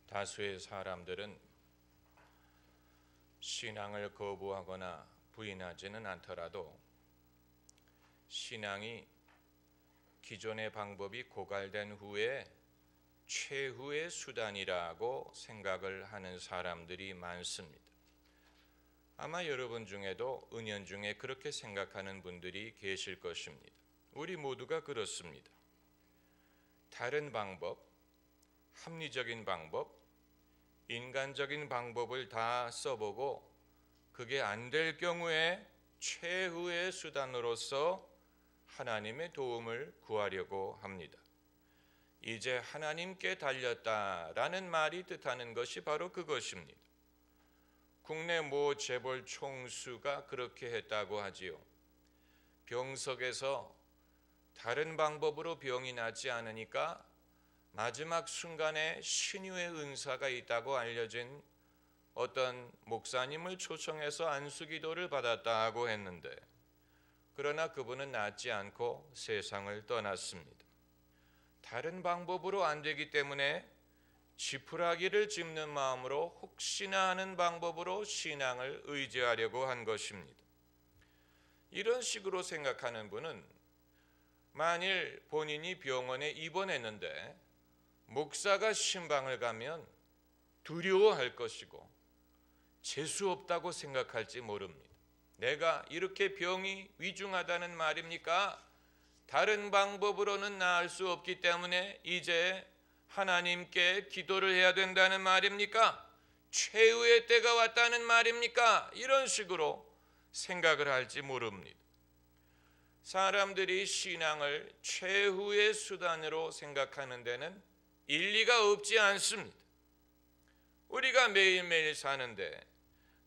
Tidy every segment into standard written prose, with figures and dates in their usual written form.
다수의 사람들은 신앙을 거부하거나 부인하지는 않더라도 신앙이 기존의 방법이 고갈된 후에 최후의 수단이라고 생각을 하는 사람들이 많습니다. 아마 여러분 중에도 은연중에 그렇게 생각하는 분들이 계실 것입니다. 우리 모두가 그렇습니다. 다른 방법, 합리적인 방법, 인간적인 방법을 다 써보고 그게 안 될 경우에 최후의 수단으로서 하나님의 도움을 구하려고 합니다. 이제 하나님께 달렸다라는 말이 뜻하는 것이 바로 그것입니다. 국내 모 재벌 총수가 그렇게 했다고 하지요. 병석에서 다른 방법으로 병이 낫지 않으니까 마지막 순간에 신유의 은사가 있다고 알려진 어떤 목사님을 초청해서 안수기도를 받았다고 했는데, 그러나 그분은 낫지 않고 세상을 떠났습니다. 다른 방법으로 안 되기 때문에 지푸라기를 짚는 마음으로 혹시나 하는 방법으로 신앙을 의지하려고 한 것입니다. 이런 식으로 생각하는 분은 만일 본인이 병원에 입원했는데 목사가 신방을 가면 두려워할 것이고 재수 없다고 생각할지 모릅니다. 내가 이렇게 병이 위중하다는 말입니까? 다른 방법으로는 나을 수 없기 때문에 이제 하나님께 기도를 해야 된다는 말입니까? 최후의 때가 왔다는 말입니까? 이런 식으로 생각을 할지 모릅니다. 사람들이 신앙을 최후의 수단으로 생각하는 데는 일리가 없지 않습니다. 우리가 매일매일 사는데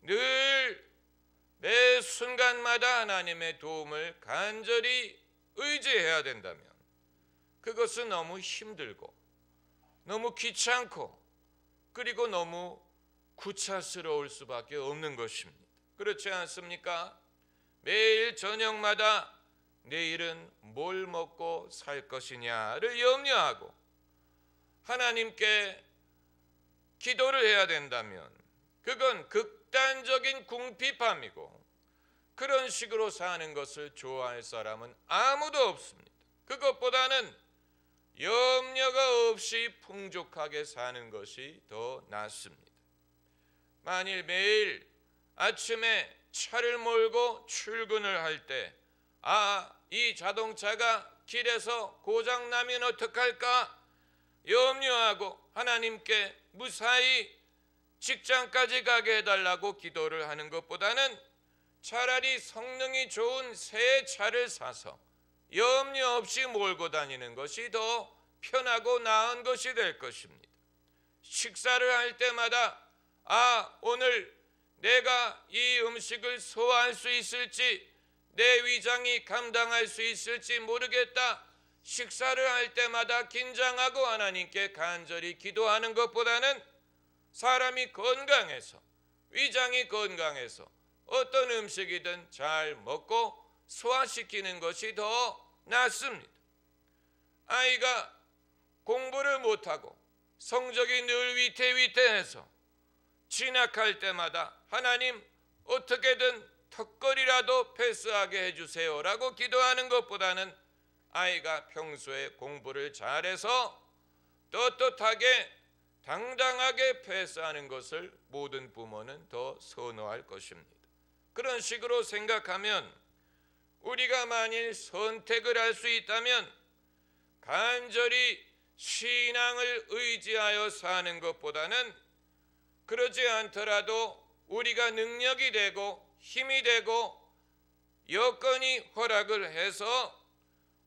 늘 매 순간마다 하나님의 도움을 간절히 의지해야 된다면 그것은 너무 힘들고 너무 귀찮고 그리고 너무 구차스러울 수밖에 없는 것입니다. 그렇지 않습니까? 매일 저녁마다 내일은 뭘 먹고 살 것이냐를 염려하고 하나님께 기도를 해야 된다면 그건 극단적인 궁핍함이고 그런 식으로 사는 것을 좋아할 사람은 아무도 없습니다. 그것보다는 염려가 없이 풍족하게 사는 것이 더 낫습니다. 만일 매일 아침에 차를 몰고 출근을 할 때 이 자동차가 길에서 고장나면 어떡할까 염려하고 하나님께 무사히 직장까지 가게 해달라고 기도를 하는 것보다는 차라리 성능이 좋은 새 차를 사서 염려 없이 몰고 다니는 것이 더 편하고 나은 것이 될 것입니다. 식사를 할 때마다 오늘 내가 이 음식을 소화할 수 있을지 내 위장이 감당할 수 있을지 모르겠다. 식사를 할 때마다 긴장하고 하나님께 간절히 기도하는 것보다는 사람이 건강해서 위장이 건강해서 어떤 음식이든 잘 먹고 소화시키는 것이 더 낫습니다. 아이가 공부를 못하고 성적이 늘 위태위태해서 진학할 때마다 하나님 어떻게든 턱걸이라도 패스하게 해주세요라고 기도하는 것보다는 아이가 평소에 공부를 잘해서 떳떳하게 당당하게 패스하는 것을 모든 부모는 더 선호할 것입니다. 그런 식으로 생각하면 우리가 만일 선택을 할 수 있다면 간절히 신앙을 의지하여 사는 것보다는 그러지 않더라도 우리가 능력이 되고 힘이 되고 여건이 허락을 해서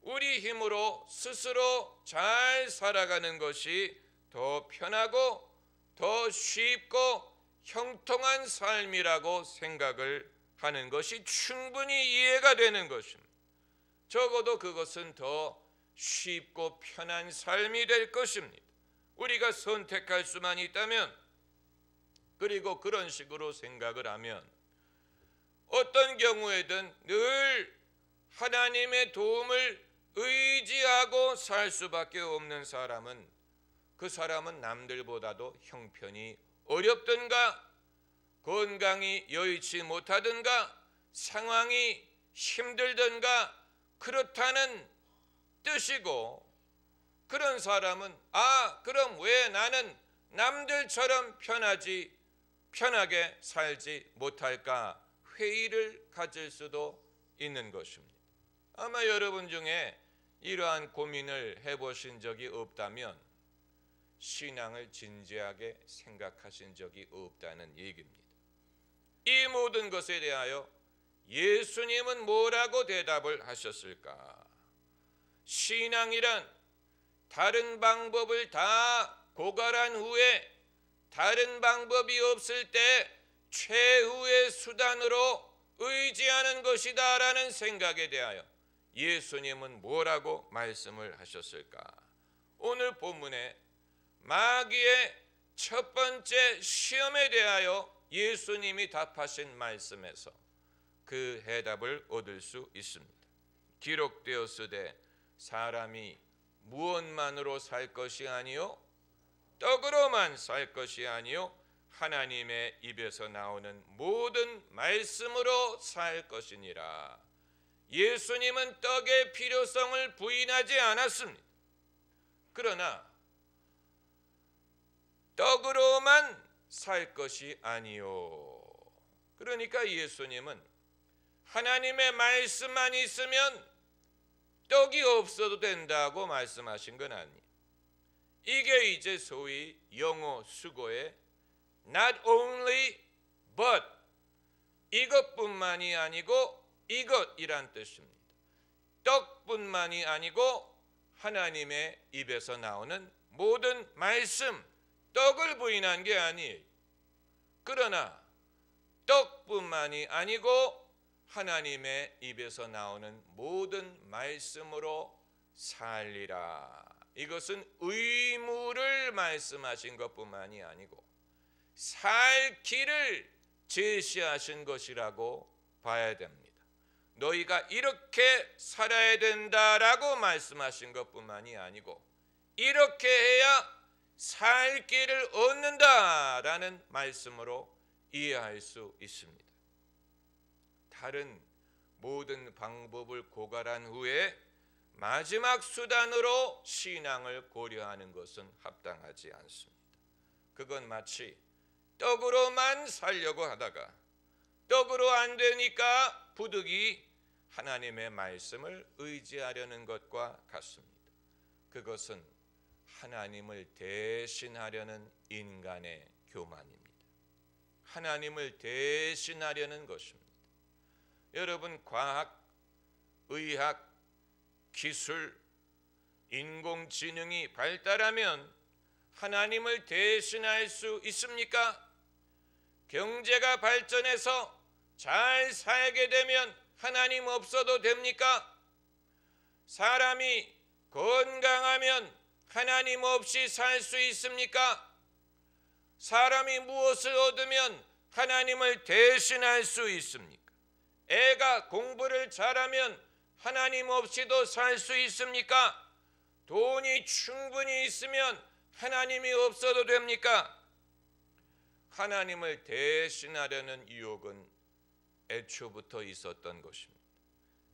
우리 힘으로 스스로 잘 살아가는 것이 더 편하고 더 쉽고 형통한 삶이라고 생각을 하는 것이 충분히 이해가 되는 것입니다. 적어도 그것은 더 쉽고 편한 삶이 될 것입니다. 우리가 선택할 수만 있다면, 그리고 그런 식으로 생각을 하면 어떤 경우에든 늘 하나님의 도움을 의지하고 살 수밖에 없는 사람은 그 사람은 남들보다도 형편이 어렵든가 건강이 여의치 못하든가 상황이 힘들든가 그렇다는 뜻이고, 그런 사람은 그럼 왜 나는 남들처럼 편하게 살지 못할까 회의를 가질 수도 있는 것입니다. 아마 여러분 중에 이러한 고민을 해보신 적이 없다면 신앙을 진지하게 생각하신 적이 없다는 얘기입니다. 이 모든 것에 대하여 예수님은 뭐라고 대답을 하셨을까? 신앙이란 다른 방법을 다 고갈한 후에 다른 방법이 없을 때 최후의 수단으로 의지하는 것이다 라는 생각에 대하여 예수님은 뭐라고 말씀을 하셨을까? 오늘 본문에 마귀의 첫 번째 시험에 대하여 예수님이 답하신 말씀에서 그 해답을 얻을 수 있습니다. 기록되었으되 사람이 무엇만으로 살 것이 아니요 떡으로만 살 것이 아니요 하나님의 입에서 나오는 모든 말씀으로 살 것이니라. 예수님은 떡의 필요성을 부인하지 않았습니다. 그러나 떡으로만 살 것이 아니요. 그러니까 예수님은 하나님의 말씀만 있으면 떡이 없어도 된다고 말씀하신 건 아니에요. 이게 이제 소위 영어 수고의 not only but, 이것뿐만이 아니고 이것이란 뜻입니다. 떡뿐만이 아니고 하나님의 입에서 나오는 모든 말씀, 떡을 부인한 게 아니에요. 그러나 떡뿐만이 아니고 하나님의 입에서 나오는 모든 말씀으로 살리라. 이것은 의무를 말씀하신 것뿐만이 아니고 살 길을 제시하신 것이라고 봐야 됩니다. 너희가 이렇게 살아야 된다라고 말씀하신 것뿐만이 아니고 이렇게 해야 살 길을 얻는다라는 말씀으로 이해할 수 있습니다. 다른 모든 방법을 고갈한 후에 마지막 수단으로 신앙을 고려하는 것은 합당하지 않습니다. 그건 마치 떡으로만 살려고 하다가 떡으로 안 되니까 부득이 하나님의 말씀을 의지하려는 것과 같습니다. 그것은 하나님을 대신하려는 인간의 교만입니다. 하나님을 대신하려는 것입니다. 여러분, 과학, 의학, 기술, 인공지능이 발달하면 하나님을 대신할 수 있습니까? 경제가 발전해서 잘 살게 되면 하나님 없어도 됩니까? 사람이 건강하면 하나님 없이 살 수 있습니까? 사람이 무엇을 얻으면 하나님을 대신할 수 있습니까? 애가 공부를 잘하면 하나님 없이도 살 수 있습니까? 돈이 충분히 있으면 하나님이 없어도 됩니까? 하나님을 대신하려는 유혹은 애초부터 있었던 것입니다.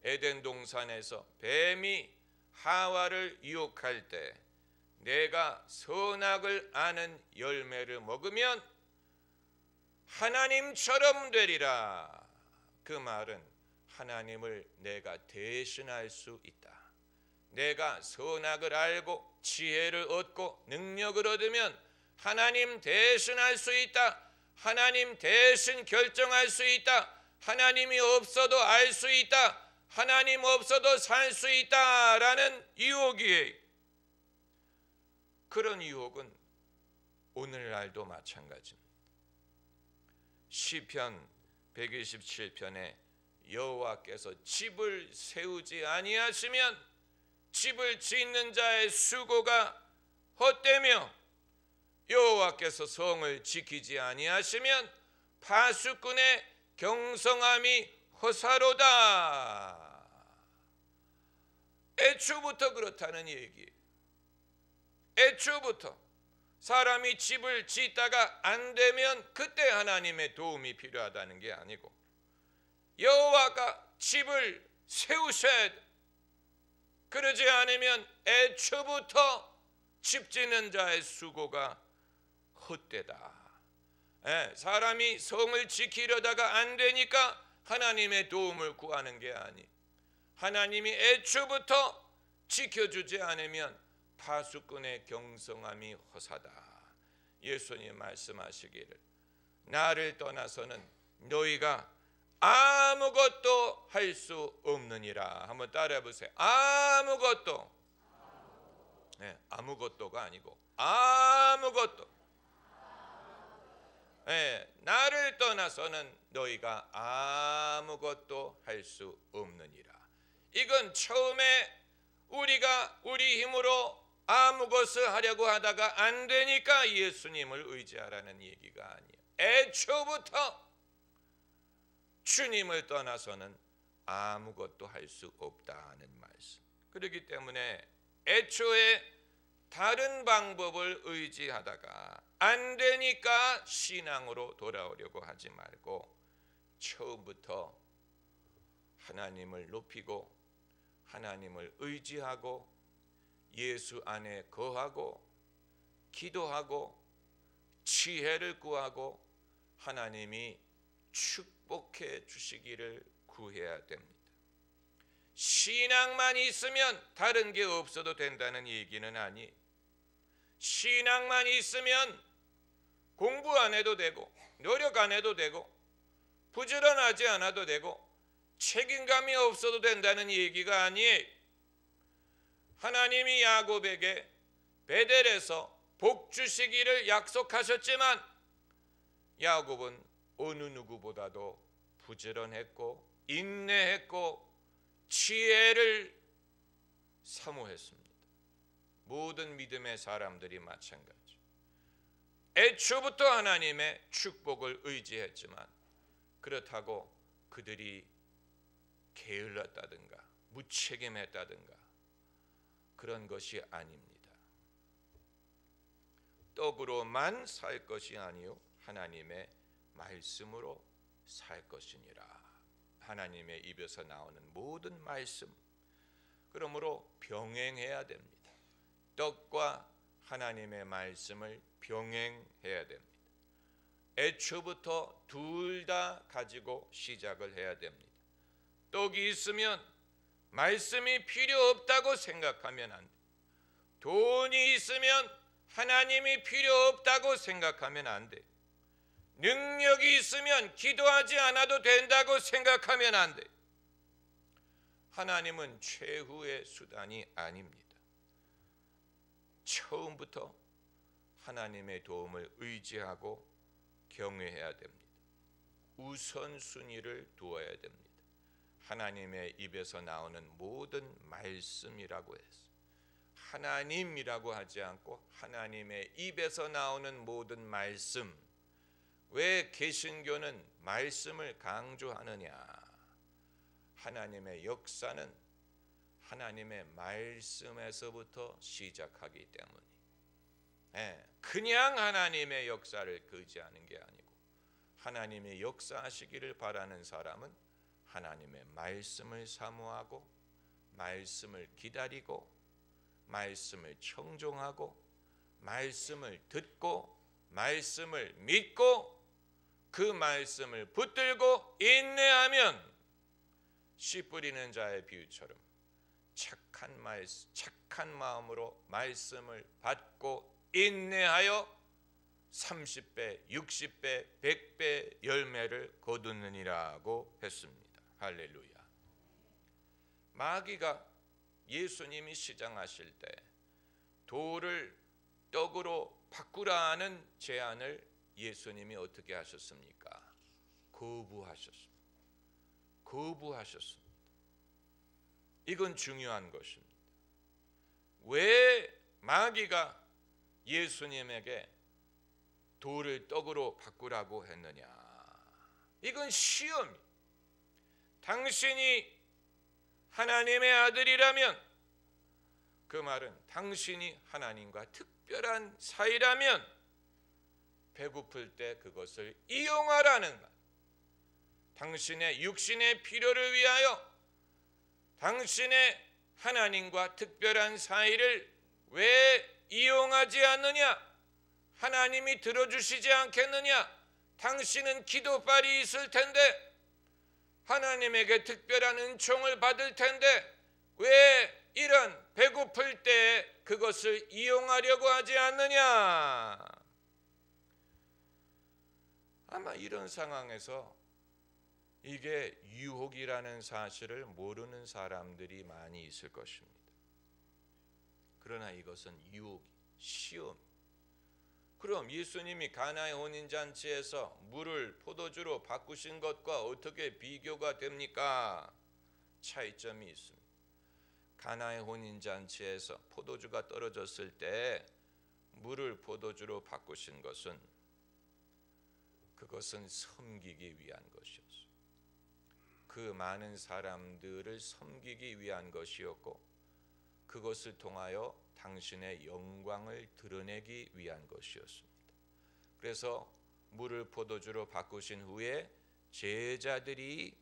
에덴 동산에서 뱀이 하와를 유혹할 때 내가 선악을 아는 열매를 먹으면 하나님처럼 되리라. 그 말은 하나님을 내가 대신할 수 있다. 내가 선악을 알고 지혜를 얻고 능력을 얻으면 하나님 대신할 수 있다. 하나님 대신 결정할 수 있다. 하나님이 없어도 알 수 있다. 하나님 없어도 살 수 있다라는 유혹이에요. 그런 유혹은 오늘날도 마찬가지입니다. 시편 127편에 여호와께서 집을 세우지 아니하시면 집을 짓는 자의 수고가 헛되며 여호와께서 성을 지키지 아니하시면 파수꾼의 경성함이 허사로다. 애초부터 그렇다는 얘기예요. 애초부터 사람이 집을 짓다가 안 되면 그때 하나님의 도움이 필요하다는 게 아니고, 여호와가 집을 세우셔야 돼. 그러지 않으면 애초부터 집 짓는 자의 수고가 헛되다. 사람이 성을 지키려다가 안 되니까 하나님의 도움을 구하는 게 아니, 하나님이 애초부터 지켜주지 않으면 파수꾼의 경성함이 허사다. 예수님 말씀하시기를 나를 떠나서는 너희가 아무것도 할 수 없느니라. 한번 따라해 보세요. 아무것도. 아무것도가 아니고 아무것도. 나를 떠나서는 너희가 아무것도 할 수 없느니라. 이건 처음에 우리가 우리 힘으로 아무것을 하려고 하다가 안 되니까 예수님을 의지하라는 얘기가 아니에요. 애초부터 주님을 떠나서는 아무것도 할 수 없다는 말씀. 그렇기 때문에 애초에 다른 방법을 의지하다가 안 되니까 신앙으로 돌아오려고 하지 말고 처음부터 하나님을 높이고 하나님을 의지하고 예수 안에 거하고 기도하고 지혜를 구하고 하나님이 축복해 주시기를 구해야 됩니다. 신앙만 있으면 다른 게 없어도 된다는 얘기는 아니. 신앙만 있으면 공부 안 해도 되고 노력 안 해도 되고 부지런하지 않아도 되고 책임감이 없어도 된다는 얘기가 아니에요. 하나님이 야곱에게 베델에서 복 주시기를 약속하셨지만 야곱은 어느 누구보다도 부지런했고 인내했고 지혜를 사모했습니다. 모든 믿음의 사람들이 마찬가지. 애초부터 하나님의 축복을 의지했지만 그렇다고 그들이 게을렀다든가 무책임했다든가 그런 것이 아닙니다. 떡으로만 살 것이 아니요 하나님의 말씀으로 살 것이니라. 하나님의 입에서 나오는 모든 말씀, 그러므로 병행해야 됩니다. 떡과 하나님의 말씀을 병행해야 됩니다. 애초부터 둘 다 가지고 시작을 해야 됩니다. 떡이 있으면 말씀이 필요 없다고 생각하면 안 돼. 돈이 있으면 하나님이 필요 없다고 생각하면 안 돼. 능력이 있으면 기도하지 않아도 된다고 생각하면 안 돼. 하나님은 최후의 수단이 아닙니다. 처음부터 하나님의 도움을 의지하고 경외해야 됩니다. 우선순위를 두어야 됩니다. 하나님의 입에서 나오는 모든 말씀이라고 해서 하나님이라고 하지 않고 하나님의 입에서 나오는 모든 말씀. 왜 개신교는 말씀을 강조하느냐? 하나님의 역사는 하나님의 말씀에서부터 시작하기 때문에 그냥 하나님의 역사를 의지하는 게 아니고 하나님의 역사하시기를 바라는 사람은 하나님의 말씀을 사모하고 말씀을 기다리고 말씀을 청종하고 말씀을 듣고 말씀을 믿고 그 말씀을 붙들고 인내하면 씨 뿌리는 자의 비유처럼 착한 마음으로 말씀을 받고 인내하여 30배, 60배, 100배 열매를 거두느니라고 했습니다. 할렐루야. 마귀가 예수님이 시장하실 때 돌을 떡으로 바꾸라는 제안을 예수님이 어떻게 하셨습니까? 거부하셨습니다. 이건 중요한 것입니다. 왜 마귀가 예수님에게 돌을 떡으로 바꾸라고 했느냐? 이건 시험이. 당신이 하나님의 아들이라면 그 말은 당신이 하나님과 특별한 사이라면 배고플 때 그것을 이용하라는 말. 당신의 육신의 필요를 위하여 당신의 하나님과 특별한 사이를 왜 이용하지 않느냐? 하나님이 들어주시지 않겠느냐? 당신은 기도빨이 있을 텐데, 하나님에게 특별한 은총을 받을 텐데 왜 이런 배고플 때 그것을 이용하려고 하지 않느냐? 아마 이런 상황에서 이게 유혹이라는 사실을 모르는 사람들이 많이 있을 것입니다. 그러나 이것은 유혹, 시험. 그럼 예수님이 가나의 혼인잔치에서 물을 포도주로 바꾸신 것과 어떻게 비교가 됩니까? 차이점이 있습니다. 가나의 혼인잔치에서 포도주가 떨어졌을 때 물을 포도주로 바꾸신 것은 그것은 섬기기 위한 것이었어요. 그 많은 사람들을 섬기기 위한 것이었고 그것을 통하여 당신의 영광을 드러내기 위한 것이었습니다. 그래서 물을 포도주로 바꾸신 후에 제자들이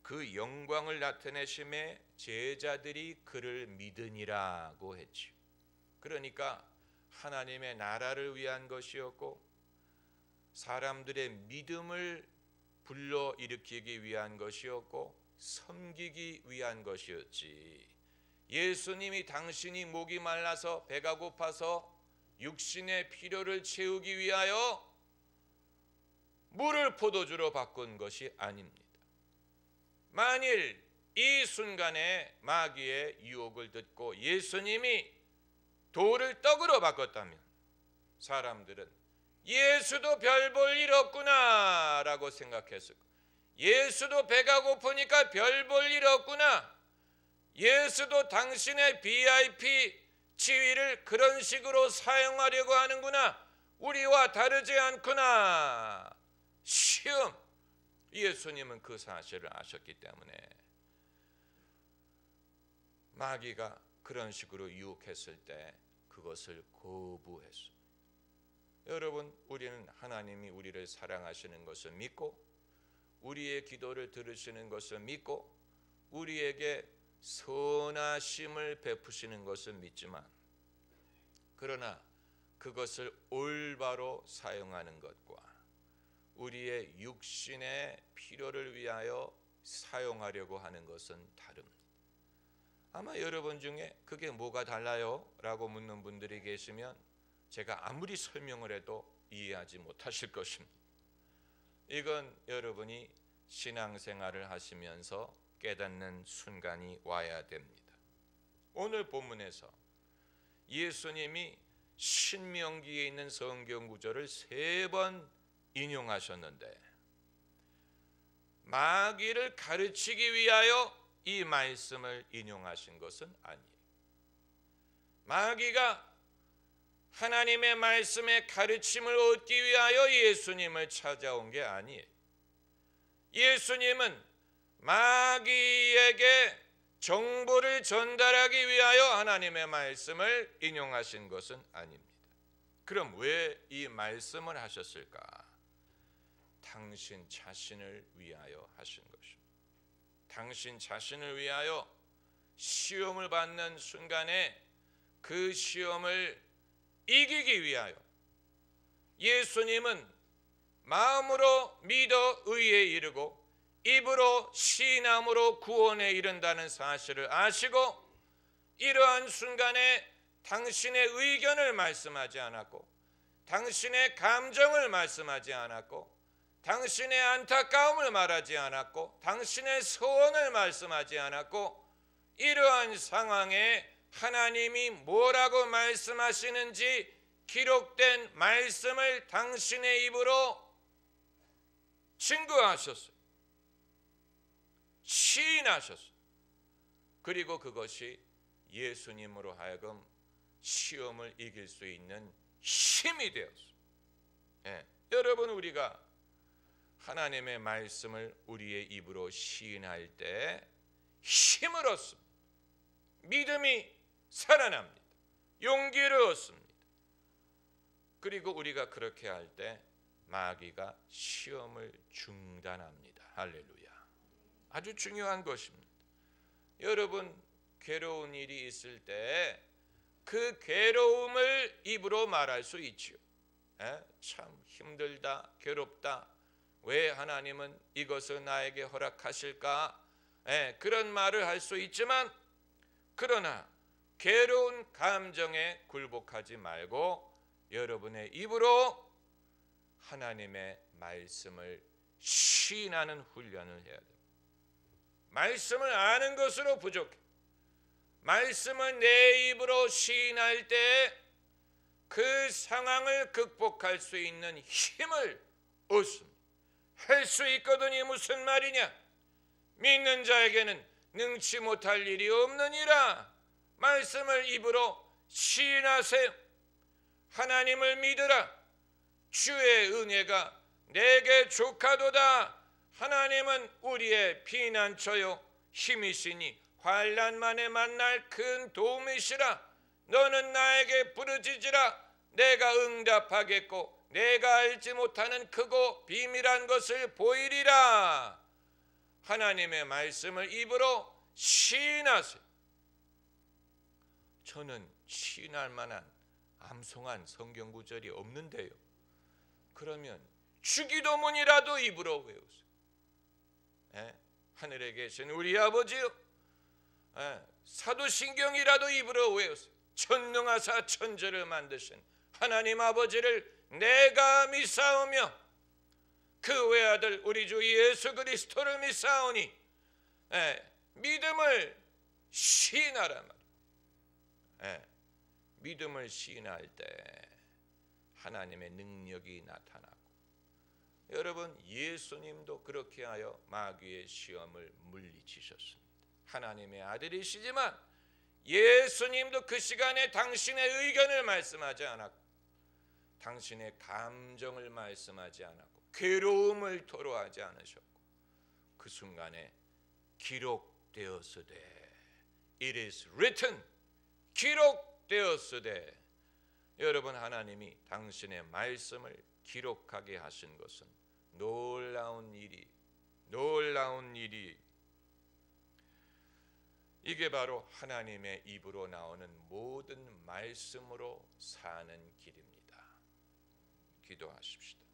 그 영광을 나타내심에 제자들이 그를 믿으니라고 했지요. 그러니까 하나님의 나라를 위한 것이었고 사람들의 믿음을 불러일으키기 위한 것이었고 섬기기 위한 것이었지. 예수님이 당신이 목이 말라서 배가 고파서 육신의 필요를 채우기 위하여 물을 포도주로 바꾼 것이 아닙니다. 만일 이 순간에 마귀의 유혹을 듣고 예수님이 돌을 떡으로 바꿨다면 사람들은 예수도 별 볼 일 없구나 라고 생각했을 거예요. 예수도 배가 고프니까 별 볼 일 없구나. 예수도 당신의 VIP 지위를 그런 식으로 사용하려고 하는구나. 우리와 다르지 않구나. 시험. 예수님은 그 사실을 아셨기 때문에 마귀가 그런 식으로 유혹했을 때 그것을 거부했습니다. 여러분, 우리는 하나님이 우리를 사랑하시는 것을 믿고 우리의 기도를 들으시는 것을 믿고 우리에게 선하심을 베푸시는 것을 믿지만 그러나 그것을 올바로 사용하는 것과 우리의 육신의 필요를 위하여 사용하려고 하는 것은 다릅니다. 아마 여러분 중에 그게 뭐가 달라요? 라고 묻는 분들이 계시면 제가 아무리 설명을 해도 이해하지 못하실 것입니다. 이건 여러분이 신앙생활을 하시면서 깨닫는 순간이 와야 됩니다. 오늘 본문에서 예수님이 신명기에 있는 성경 구절을 3번 인용하셨는데 마귀를 가르치기 위하여 이 말씀을 인용하신 것은 아니에요. 마귀가 하나님의 말씀의 가르침을 얻기 위하여 예수님을 찾아온 게 아니에요. 예수님은 마귀에게 정보를 전달하기 위하여 하나님의 말씀을 인용하신 것은 아닙니다. 그럼 왜 이 말씀을 하셨을까? 당신 자신을 위하여 하신 것입니다. 당신 자신을 위하여 시험을 받는 순간에 그 시험을 이기기 위하여 예수님은 마음으로 믿어 의에 이르고 입으로 시인함으로 구원에 이른다는 사실을 아시고 이러한 순간에 당신의 의견을 말씀하지 않았고 당신의 감정을 말씀하지 않았고 당신의 안타까움을 말하지 않았고 당신의 소원을 말씀하지 않았고 이러한 상황에 하나님이 뭐라고 말씀하시는지 기록된 말씀을 당신의 입으로 증거하셨어요. 시인하셨어요. 그리고 그것이 예수님으로 하여금 시험을 이길 수 있는 힘이 되었어요. 여러분, 우리가 하나님의 말씀을 우리의 입으로 시인할 때 힘을 얻습니다. 믿음이 살아납니다. 용기를 얻습니다. 그리고 우리가 그렇게 할 때 마귀가 시험을 중단합니다. 할렐루야. 아주 중요한 것입니다. 여러분, 괴로운 일이 있을 때 그 괴로움을 입으로 말할 수 있지요. 참 힘들다, 괴롭다, 왜 하나님은 이것을 나에게 허락하실까? 그런 말을 할 수 있지만, 그러나 괴로운 감정에 굴복하지 말고 여러분의 입으로 하나님의 말씀을 시인하는 훈련을 해야 됩니다. 말씀을 아는 것으로 부족해. 말씀을 내 입으로 시인할 때 그 상황을 극복할 수 있는 힘을 얻습니다. 할 수 있거든이 무슨 말이냐? 믿는 자에게는 능치 못할 일이 없느니라. 말씀을 입으로 시인하세요. 하나님을 믿으라. 주의 은혜가 내게 족하도다. 하나님은 우리의 피난처요 힘이시니 환난만에 만날 큰 도움이시라. 너는 나에게 부르짖으라. 내가 응답하겠고 내가 알지 못하는 크고 비밀한 것을 보이리라. 하나님의 말씀을 입으로 시인하세요. 저는 시인할 만한 암송한 성경 구절이 없는데요. 그러면 주기도문이라도 입으로 외우세요. 하늘에 계신 우리 아버지요, 사도신경이라도 입으로 외우세요. 전능하사 천지를 만드신 하나님 아버지를 내가 믿사오며 그 외아들 우리 주 예수 그리스도를 믿사오니, 믿음을 시인하라 말이에요. 믿음을 시인할 때 하나님의 능력이 나타나고, 여러분, 예수님도 그렇게 하여 마귀의 시험을 물리치셨습니다. 하나님의 아들이시지만 예수님도 그 시간에 당신의 의견을 말씀하지 않았고, 당신의 감정을 말씀하지 않았고, 괴로움을 토로하지 않으셨고, 그 순간에 기록되었으되, It is written, 기록되었으되. 여러분, 하나님이 당신의 말씀을 기록하게 하신 것은 놀라운 일이, 이게 바로 하나님의 입으로 나오는 모든 말씀으로 사는 길입니다. 기도하십시다.